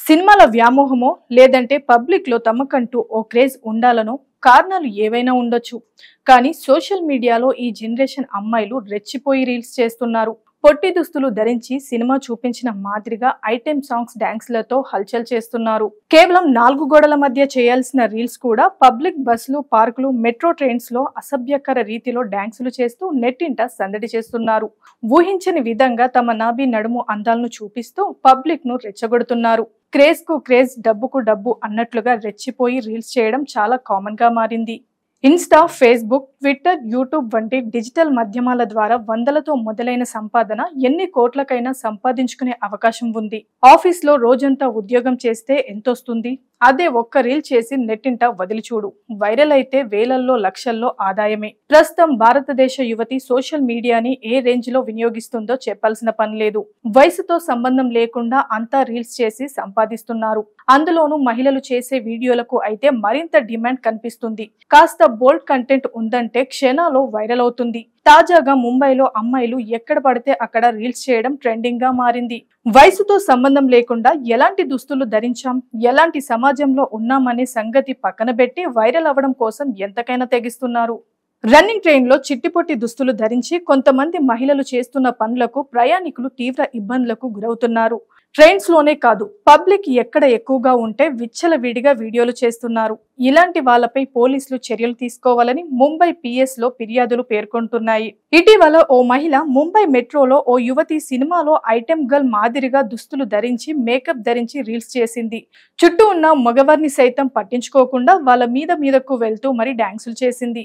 సినిమాల వ్యామోహమో లేదంటే పబ్లిక్ లో తమకంటూ ఓ క్రేజ్ ఉండాలనో కారణాలు ఏవైనా ఉండొచ్చు. కానీ సోషల్ మీడియాలో ఈ జనరేషన్ అమ్మాయిలు రెచ్చిపోయి రీల్స్ చేస్తున్నారు. పొట్టి దుస్తులు ధరించి సినిమా చూపించిన మాదిరిగా ఐటెం సాంగ్స్ డాన్స్లతో హల్చల్ చేస్తున్నారు. కేవలం 4 గోడల మధ్య చేయాల్సిన రీల్స్ కూడా పబ్లిక్ బస్సులు, పార్కులు, మెట్రో ట్రైన్స్ లో అసభ్యకర రీతిలో డాన్సులు చేస్తూ నెట్టింట సందడి చేస్తున్నారు. ఊహించని విధంగా తమ నాభి నడుము అందాలను చూపిస్తూ పబ్లిక్ ను రెచ్చగొడుతున్నారు. క్రేజ్ కు క్రేజ్, డబ్బుకు డబ్బు అన్నట్లుగా రెచ్చిపోయి రీల్స్ చేయడం చాలా కామన్ గా మారింది. ఇన్స్టా, ఫేస్బుక్, ట్విట్టర్, యూట్యూబ్ వంటి డిజిటల్ మాధ్యమాల ద్వారా వందలతో మొదలైన సంపాదన ఎన్ని కోట్లకైనా సంపాదించుకునే అవకాశం ఉంది. ఆఫీస్ లో రోజంతా ఉద్యోగం చేస్తే ఎంతొస్తుంది? అదే ఒక్క రీల్ చేసి నెట్టింట వదిలి చూడు, వైరల్ అయితే వేలల్లో లక్షల్లో ఆదాయమే. ప్రస్తుతం భారతదేశ యువతి సోషల్ మీడియాని ఏ రేంజ్ లో వినియోగిస్తుందో చెప్పాల్సిన పని లేదు. వయసుతో సంబంధం లేకుండా అంతా రీల్స్ చేసి సంపాదిస్తున్నారు. అందులోనూ మహిళలు చేసే వీడియోలకు అయితే మరింత డిమాండ్ కనిపిస్తుంది. కాస్త బోల్డ్ కంటెంట్ ఉందంటే క్షణాల్లో వైరల్ అవుతుంది. తాజాగా ముంబైలో అమ్మాయిలు ఎక్కడ పడితే అక్కడ రీల్స్ చేయడం ట్రెండింగ్ గా మారింది. వయసుతో సంబంధం లేకుండా ఎలాంటి దుస్తులు ధరించాం, ఎలాంటి సమాజంలో ఉన్నామనే సంగతి పక్కన పెట్టి వైరల్ అవ్వడం కోసం ఎంతకైనా తెగిస్తున్నారు. రన్నింగ్ ట్రైన్ లో చిట్టిపొట్టి దుస్తులు ధరించి కొంతమంది మహిళలు చేస్తున్న పనులకు ప్రయాణికులు తీవ్ర ఇబ్బందులకు గురవుతున్నారు. ట్రైన్స్ లోనే కాదు, పబ్లిక్ ఎక్కడ ఎక్కువగా ఉంటే విచ్చలవిడిగా వీడియోలు చేస్తున్నారు. ఇలాంటి వాళ్ళపై పోలీసులు చర్యలు తీసుకోవాలని ముంబై పిఎస్ లో ఫిర్యాదులు పేర్కొంటున్నాయి. ఇటీవల ఓ మహిళ ముంబై మెట్రోలో ఓ యువతి సినిమాలో ఐటెం గర్ల్ మాదిరిగా దుస్తులు ధరించి మేకప్ ధరించి రీల్స్ చేసింది. చుట్టూ ఉన్న మగవారిని సైతం పట్టించుకోకుండా వాళ్ళ మీదకు వెళ్తూ మరి డాన్సులు చేసింది.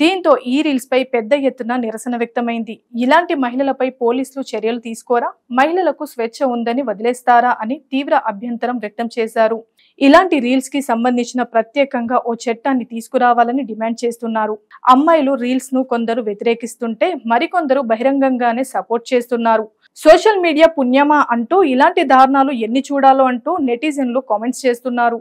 దీంతో ఈ రీల్స్ పై పెద్ద ఎత్తున నిరసన వ్యక్తమైంది. ఇలాంటి మహిళలపై పోలీసులు చర్యలు తీసుకోరా, మహిళలకు స్వేచ్ఛ ఉందని వదిలేస్తారా అని తీవ్ర అభ్యంతరం వ్యక్తం చేశారు. ఇలాంటి రీల్స్ కి సంబంధించిన ప్రత్యేకంగా ఓ చట్టాన్ని తీసుకురావాలని డిమాండ్ చేస్తున్నారు. అమ్మాయిలు రీల్స్ ను కొందరు వ్యతిరేకిస్తుంటే మరికొందరు బహిరంగంగానే సపోర్ట్ చేస్తున్నారు. సోషల్ మీడియా పుణ్యమా అంటూ ఇలాంటి దారుణాలు ఎన్ని చూడాలో అంటూ నెటిజన్లు కామెంట్స్ చేస్తున్నారు.